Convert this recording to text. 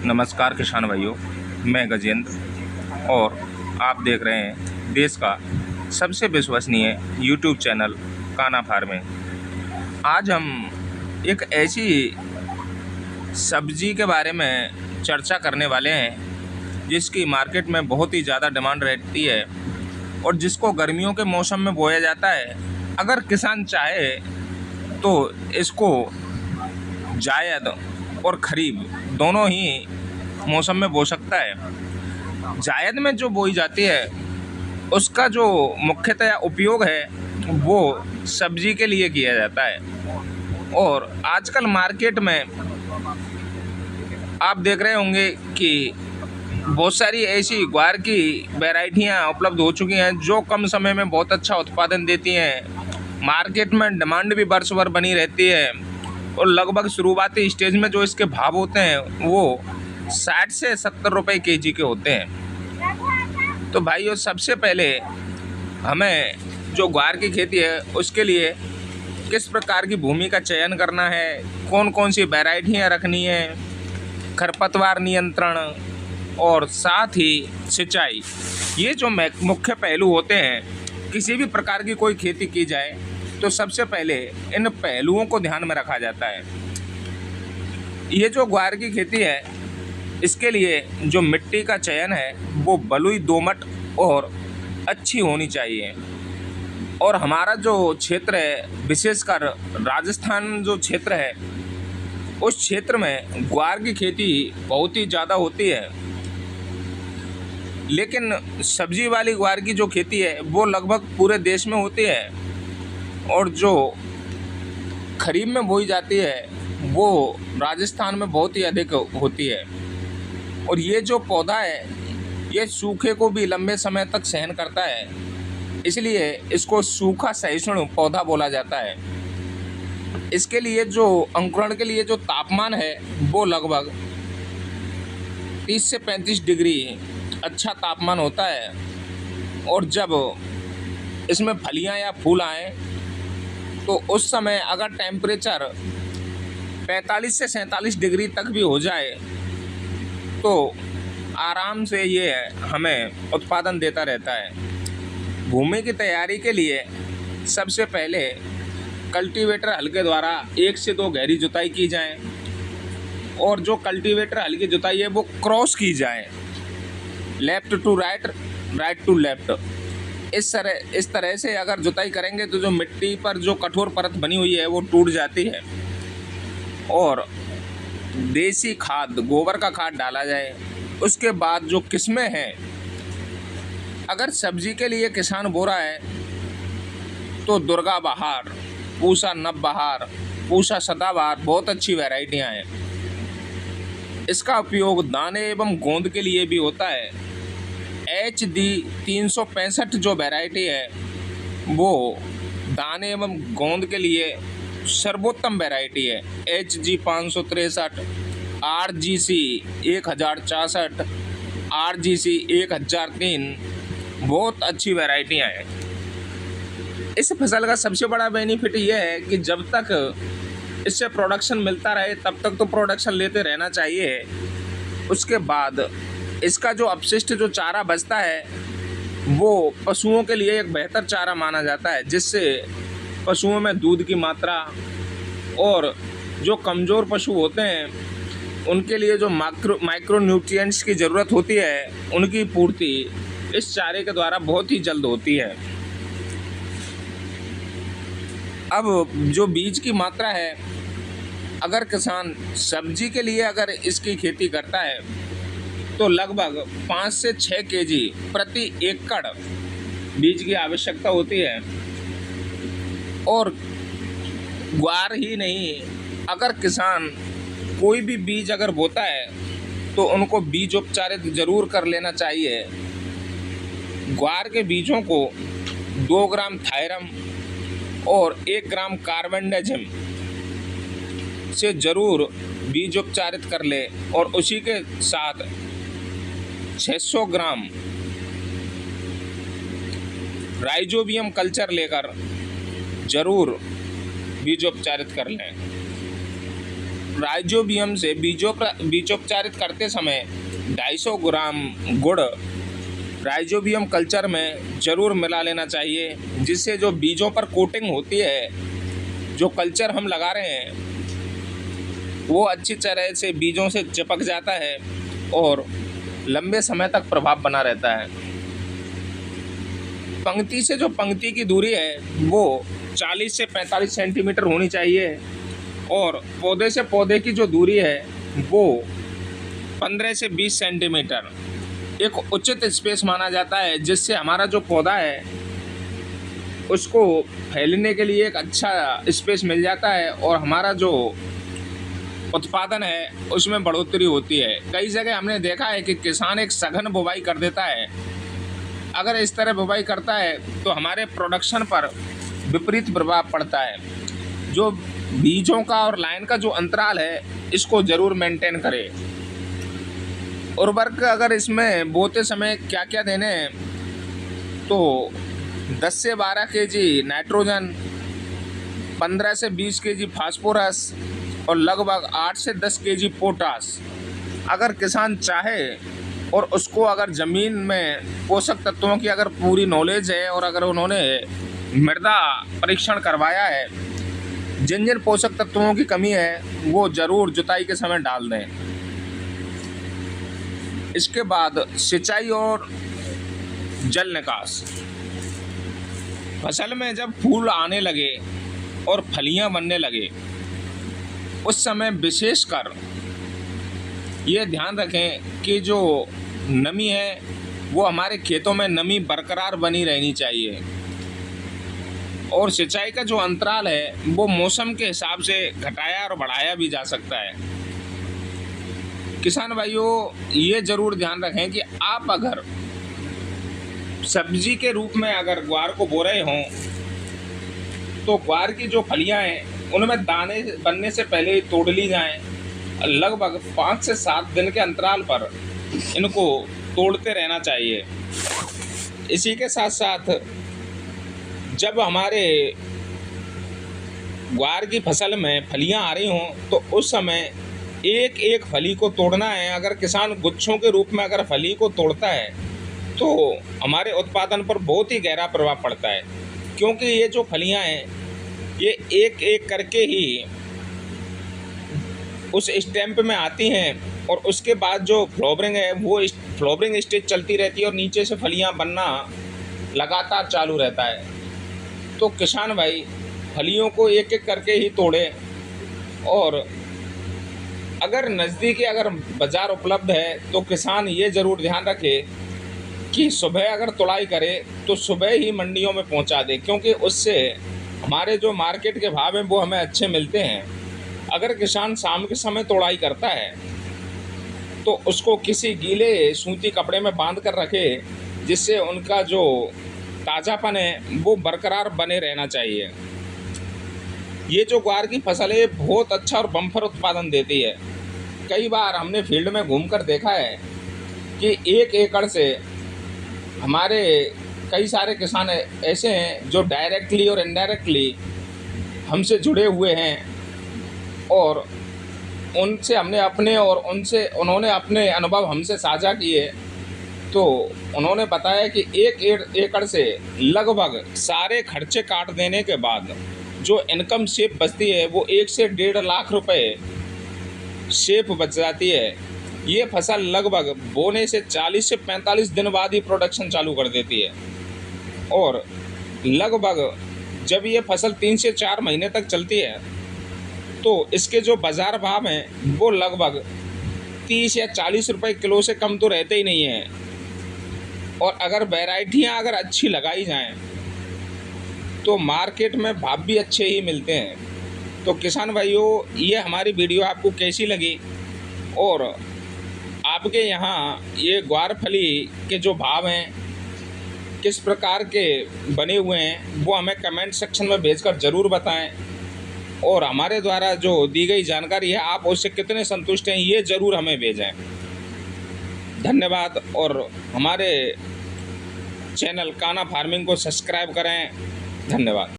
नमस्कार किसान भाइयों, मैं गजेंद्र और आप देख रहे हैं देश का सबसे विश्वसनीय यूट्यूब चैनल काना फार्मिंग। आज हम एक ऐसी सब्जी के बारे में चर्चा करने वाले हैं जिसकी मार्केट में बहुत ही ज़्यादा डिमांड रहती है और जिसको गर्मियों के मौसम में बोया जाता है। अगर किसान चाहे तो इसको जायद और खरीफ दोनों ही मौसम में बो सकता है। जायद में जो बोई जाती है उसका जो मुख्यतः उपयोग है वो सब्जी के लिए किया जाता है। और आजकल मार्केट में आप देख रहे होंगे कि बहुत सारी ऐसी ग्वार की वैरायटियाँ उपलब्ध हो चुकी हैं जो कम समय में बहुत अच्छा उत्पादन देती हैं। मार्केट में डिमांड भी बरस भर बनी रहती है और लगभग शुरुआती स्टेज में जो इसके भाव होते हैं वो 60 से 70 रुपये केजी के होते हैं। तो भाइयों, सबसे पहले हमें जो ग्वार की खेती है उसके लिए किस प्रकार की भूमि का चयन करना है, कौन कौन सी वैरायटियाँ रखनी है, खरपतवार नियंत्रण और साथ ही सिंचाई, ये जो मुख्य पहलू होते हैं। किसी भी प्रकार की कोई खेती की जाए तो सबसे पहले इन पहलुओं को ध्यान में रखा जाता है। ये जो ग्वार की खेती है इसके लिए जो मिट्टी का चयन है वो बलुई दोमट और अच्छी होनी चाहिए। और हमारा जो क्षेत्र है, विशेषकर राजस्थान जो क्षेत्र है, उस क्षेत्र में ग्वार की खेती बहुत ही ज़्यादा होती है। लेकिन सब्जी वाली ग्वार की जो खेती है वो लगभग पूरे देश में होती है और जो खरीफ में बोई जाती है वो राजस्थान में बहुत ही अधिक होती है। और ये जो पौधा है ये सूखे को भी लंबे समय तक सहन करता है, इसलिए इसको सूखा सहिष्णु पौधा बोला जाता है। इसके लिए जो अंकुरण के लिए जो तापमान है वो लगभग 30 से 35 डिग्री अच्छा तापमान होता है। और जब इसमें फलियां या फूल आए तो उस समय अगर टेम्परेचर 45 से 47 डिग्री तक भी हो जाए तो आराम से ये हमें उत्पादन देता रहता है। भूमि की तैयारी के लिए सबसे पहले कल्टीवेटर हल के द्वारा 1 से 2 गहरी जुताई की जाए और जो कल्टीवेटर हल की जुताई है वो क्रॉस की जाए, left to right, right to left. इस तरह से अगर जुताई करेंगे तो जो मिट्टी पर जो कठोर परत बनी हुई है वो टूट जाती है। और देसी खाद, गोबर का खाद डाला जाए। उसके बाद जो किस्में हैं, अगर सब्जी के लिए किसान बो रहा है तो दुर्गा बहार, पूसा नव बहार, पूसा सदाबहार बहुत अच्छी वैरायटियां हैं। इसका उपयोग दाने एवं गोंद के लिए भी होता है। HD 365 जो वैरायटी है वो दाने एवं गोंद के लिए सर्वोत्तम वैरायटी है। HG 563, RGC 1064, RGC 1003 बहुत अच्छी वैरायटियाँ हैं। इस फसल का सबसे बड़ा बेनिफिट ये है कि जब तक इससे प्रोडक्शन मिलता रहे तब तक तो प्रोडक्शन लेते रहना चाहिए। उसके बाद इसका जो अपशिष्ट जो चारा बचता है वो पशुओं के लिए एक बेहतर चारा माना जाता है, जिससे पशुओं में दूध की मात्रा और जो कमज़ोर पशु होते हैं उनके लिए जो माइक्रो न्यूट्रिएंट्स की ज़रूरत होती है उनकी पूर्ति इस चारे के द्वारा बहुत ही जल्द होती है। अब जो बीज की मात्रा है, अगर किसान सब्जी के लिए अगर इसकी खेती करता है तो लगभग 5 से 6 केजी प्रति एकड़ बीज की आवश्यकता होती है। और ग्वार ही नहीं, अगर किसान कोई भी बीज अगर बोता है तो उनको बीज उपचारित जरूर कर लेना चाहिए। ग्वार के बीजों को 2 ग्राम थायरम और 1 ग्राम कार्बेंडाजिम से ज़रूर बीज उपचारित कर ले और उसी के साथ 600 ग्राम राइजोबियम कल्चर लेकर ज़रूर बीजोपचारित कर लें। राइजोबियम से बीजोपचारित करते समय 250 ग्राम गुड़ राइजोबियम कल्चर में ज़रूर मिला लेना चाहिए, जिससे जो बीजों पर कोटिंग होती है, जो कल्चर हम लगा रहे हैं वो अच्छी तरह से बीजों से चिपक जाता है और लंबे समय तक प्रभाव बना रहता है। पंक्ति से जो पंक्ति की दूरी है वो 40 से 45 सेंटीमीटर होनी चाहिए और पौधे से पौधे की जो दूरी है वो 15 से 20 सेंटीमीटर एक उचित स्पेस माना जाता है, जिससे हमारा जो पौधा है उसको फैलने के लिए एक अच्छा स्पेस मिल जाता है और हमारा जो उत्पादन है उसमें बढ़ोतरी होती है। कई जगह हमने देखा है कि किसान एक सघन बुवाई कर देता है। अगर इस तरह बुवाई करता है तो हमारे प्रोडक्शन पर विपरीत प्रभाव पड़ता है। जो बीजों का और लाइन का जो अंतराल है इसको ज़रूर मेंटेन करें। उर्वरक अगर इसमें बोते समय क्या क्या देने हैं तो 10 से 12 केजी नाइट्रोजन, 15 से 20 केजी फास्फोरस और लगभग 8 से 10 केजी पोटास। अगर किसान चाहे और उसको अगर ज़मीन में पोषक तत्वों की अगर पूरी नॉलेज है और अगर उन्होंने मृदा परीक्षण करवाया है, जिन जिन पोषक तत्वों की कमी है वो ज़रूर जुताई के समय डाल दें। इसके बाद सिंचाई और जल निकास। फसल में जब फूल आने लगे और फलियां बनने लगे उस समय विशेषकर ये ध्यान रखें कि जो नमी है वो हमारे खेतों में नमी बरकरार बनी रहनी चाहिए और सिंचाई का जो अंतराल है वो मौसम के हिसाब से घटाया और बढ़ाया भी जा सकता है। किसान भाइयों ये ज़रूर ध्यान रखें कि आप अगर सब्जी के रूप में अगर ग्वार को बो रहे हों तो ग्वार की जो फलियां हैं उनमें दाने बनने से पहले ही तोड़ ली जाएं। लगभग 5 से 7 दिन के अंतराल पर इनको तोड़ते रहना चाहिए। इसी के साथ साथ जब हमारे ग्वार की फसल में फलियां आ रही हों तो उस समय एक एक फली को तोड़ना है। अगर किसान गुच्छों के रूप में अगर फली को तोड़ता है तो हमारे उत्पादन पर बहुत ही गहरा प्रभाव पड़ता है, क्योंकि ये जो फलियां हैं ये एक एक करके ही उस स्टेम्प में आती हैं और उसके बाद जो फ्लावरिंग है वो फ्लावरिंग स्टेज चलती रहती है और नीचे से फलियां बनना लगातार चालू रहता है। तो किसान भाई फलियों को एक एक करके ही तोड़े और अगर नज़दीकी अगर बाज़ार उपलब्ध है तो किसान ये ज़रूर ध्यान रखे कि सुबह अगर तुड़ाई करे तो सुबह ही मंडियों में पहुंचा दे, क्योंकि उससे हमारे जो मार्केट के भाव हैं वो हमें अच्छे मिलते हैं। अगर किसान शाम के समय तुड़ाई करता है तो उसको किसी गीले सूती कपड़े में बांध कर रखे, जिससे उनका जो ताज़ापन है वो बरकरार बने रहना चाहिए। ये जो ग्वार की फसल है बहुत अच्छा और बम्पर उत्पादन देती है। कई बार हमने फील्ड में घूमकर देखा है कि 1 एकड़ से हमारे कई सारे किसान ऐसे हैं जो डायरेक्टली और इनडायरेक्टली हमसे जुड़े हुए हैं और उनसे हमने अपने और उन्होंने अपने अनुभव हमसे साझा किए। तो उन्होंने बताया कि 1 एकड़ से लगभग सारे खर्चे काट देने के बाद जो इनकम शेप बचती है वो 1 से 1.5 लाख रुपए शेप बच जाती है। ये फसल लगभग बोने से 40 से 45 दिन बाद ही प्रोडक्शन चालू कर देती है और लगभग जब ये फसल 3 से 4 महीने तक चलती है तो इसके जो बाज़ार भाव हैं वो लगभग 30 या 40 रुपए किलो से कम तो रहते ही नहीं हैं। और अगर वैरायटियाँ अगर अच्छी लगाई जाएं तो मार्केट में भाव भी अच्छे ही मिलते हैं। तो किसान भाइयों ये हमारी वीडियो आपको कैसी लगी और आपके यहाँ ये ग्वारफली के जो भाव हैं किस प्रकार के बने हुए हैं वो हमें कमेंट सेक्शन में भेजकर ज़रूर बताएं और हमारे द्वारा जो दी गई जानकारी है आप उससे कितने संतुष्ट हैं ये ज़रूर हमें भेजें। धन्यवाद और हमारे चैनल कान्हा फार्मिंग को सब्सक्राइब करें। धन्यवाद।